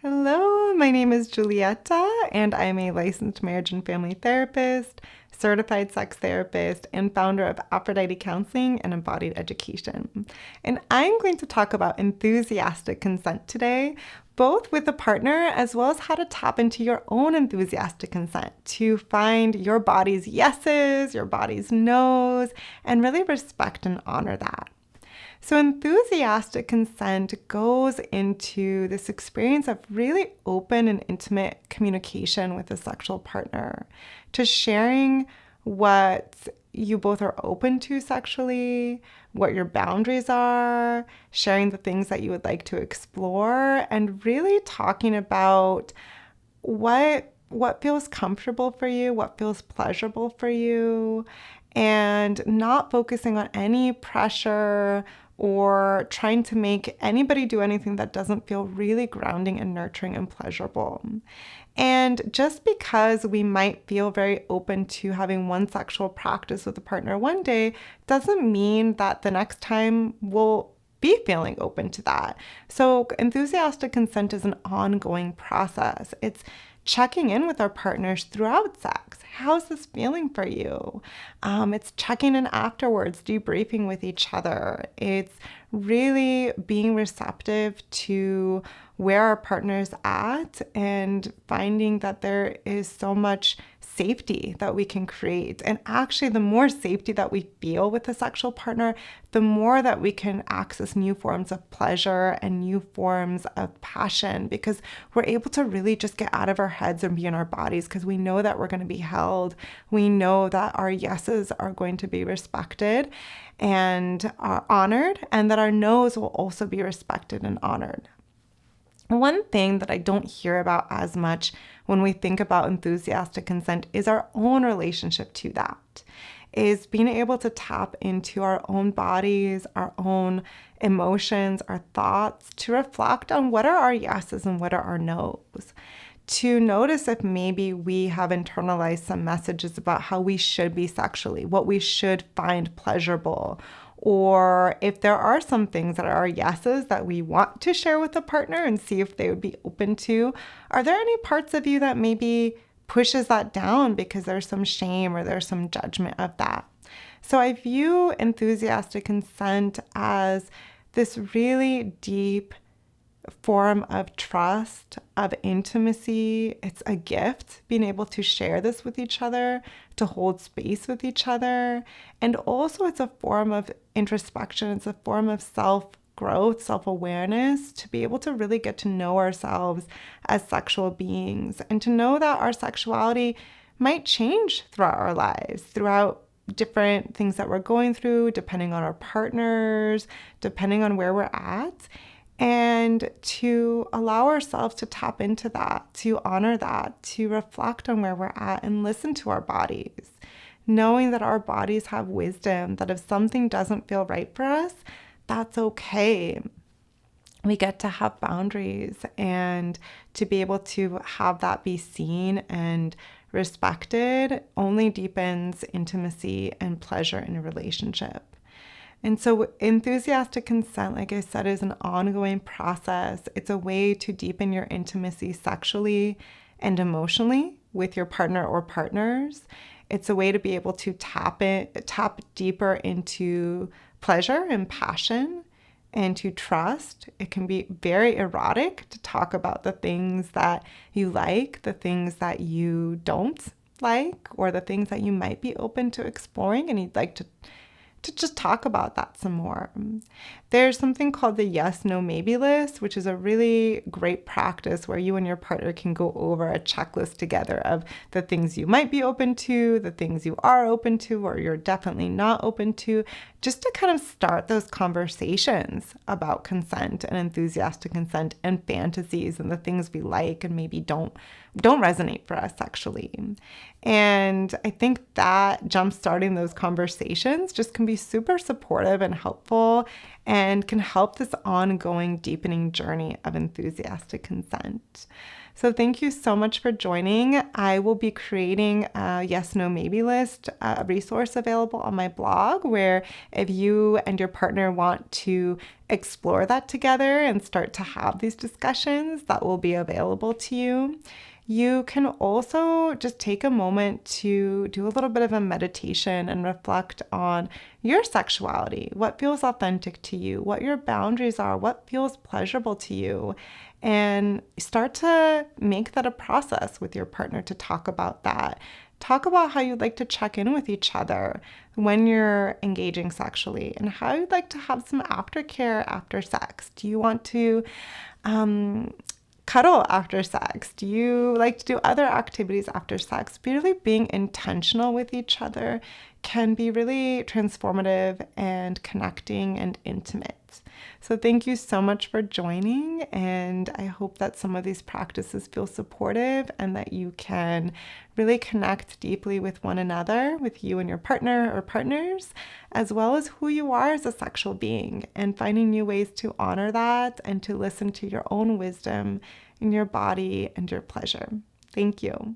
Hello, my name is Julieta, and I'm a licensed marriage and family therapist, certified sex therapist, and founder of Aphrodite Counseling and Embodied Education. And I'm going to talk about enthusiastic consent today, both with a partner as well as how to tap into your own enthusiastic consent to find your body's yeses, your body's nos, and really respect and honor that. So, enthusiastic consent goes into this experience of really open and intimate communication with a sexual partner, to sharing what you both are open to sexually, what your boundaries are, sharing the things that you would like to explore, and really talking about what feels comfortable for you, what feels pleasurable for you, and not focusing on any pressure or trying to make anybody do anything that doesn't feel really grounding and nurturing and pleasurable. And just because we might feel very open to having one sexual practice with a partner one day doesn't mean that the next time we'll be feeling open to that. So enthusiastic consent is an ongoing process. It's checking in with our partners throughout sex. How's this feeling for you? It's checking in afterwards, debriefing with each other. It's really being receptive to where our partner's at and finding that there is so much safety that we can create. And actually, the more safety that we feel with a sexual partner, the more that we can access new forms of pleasure and new forms of passion, because we're able to really just get out of our heads and be in our bodies because we know that we're going to be held. We know that our yeses are going to be respected and are honored, and that our nos will also be respected and honored. One thing that I don't hear about as much when we think about enthusiastic consent is our own relationship to that, is being able to tap into our own bodies, our own emotions, our thoughts, to reflect on what are our yeses and what are our nos, to notice if maybe we have internalized some messages about how we should be sexually, what we should find pleasurable, or if there are some things that are our yeses that we want to share with a partner and see if they would be open to. Are there any parts of you that maybe pushes that down because there's some shame or there's some judgment of that? So I view enthusiastic consent as this really deep form of trust, of intimacy. It's a gift, being able to share this with each other, to hold space with each other. And also it's a form of introspection. It's a form of self-growth, self-awareness, to be able to really get to know ourselves as sexual beings and to know that our sexuality might change throughout our lives, throughout different things that we're going through, depending on our partners, depending on where we're at. And to allow ourselves to tap into that, to honor that, to reflect on where we're at and listen to our bodies, knowing that our bodies have wisdom, that if something doesn't feel right for us, that's okay. We get to have boundaries, and to be able to have that be seen and respected only deepens intimacy and pleasure in a relationship. And so enthusiastic consent, like I said, is an ongoing process. It's a way to deepen your intimacy sexually and emotionally with your partner or partners. It's a way to be able to tap deeper into pleasure and passion and to trust. It can be very erotic to talk about the things that you like, the things that you don't like, or the things that you might be open to exploring and you'd like to just talk about that some more. There's something called the yes, no, maybe list, which is a really great practice where you and your partner can go over a checklist together of the things you might be open to, the things you are open to, or you're definitely not open to, just to kind of start those conversations about consent and enthusiastic consent and fantasies and the things we like and maybe don't resonate for us sexually. And I think that jump starting those conversations just can be super supportive and helpful. And and can help this ongoing deepening journey of enthusiastic consent. So thank you so much for joining. I will be creating a yes, no, maybe list, a resource available on my blog, where if you and your partner want to explore that together and start to have these discussions, that will be available to you. You can also just take a moment to do a little bit of a meditation and reflect on your sexuality, what feels authentic to you, what your boundaries are, what feels pleasurable to you, and start to make that a process with your partner to talk about that. Talk about how you'd like to check in with each other when you're engaging sexually and how you'd like to have some aftercare after sex. Do you want to cuddle after sex? Do you like to do other activities after sex? Really being intentional with each other can be really transformative and connecting and intimate. So thank you so much for joining, and I hope that some of these practices feel supportive and that you can really connect deeply with one another, with you and your partner or partners, as well as who you are as a sexual being, and finding new ways to honor that and to listen to your own wisdom in your body and your pleasure. Thank you.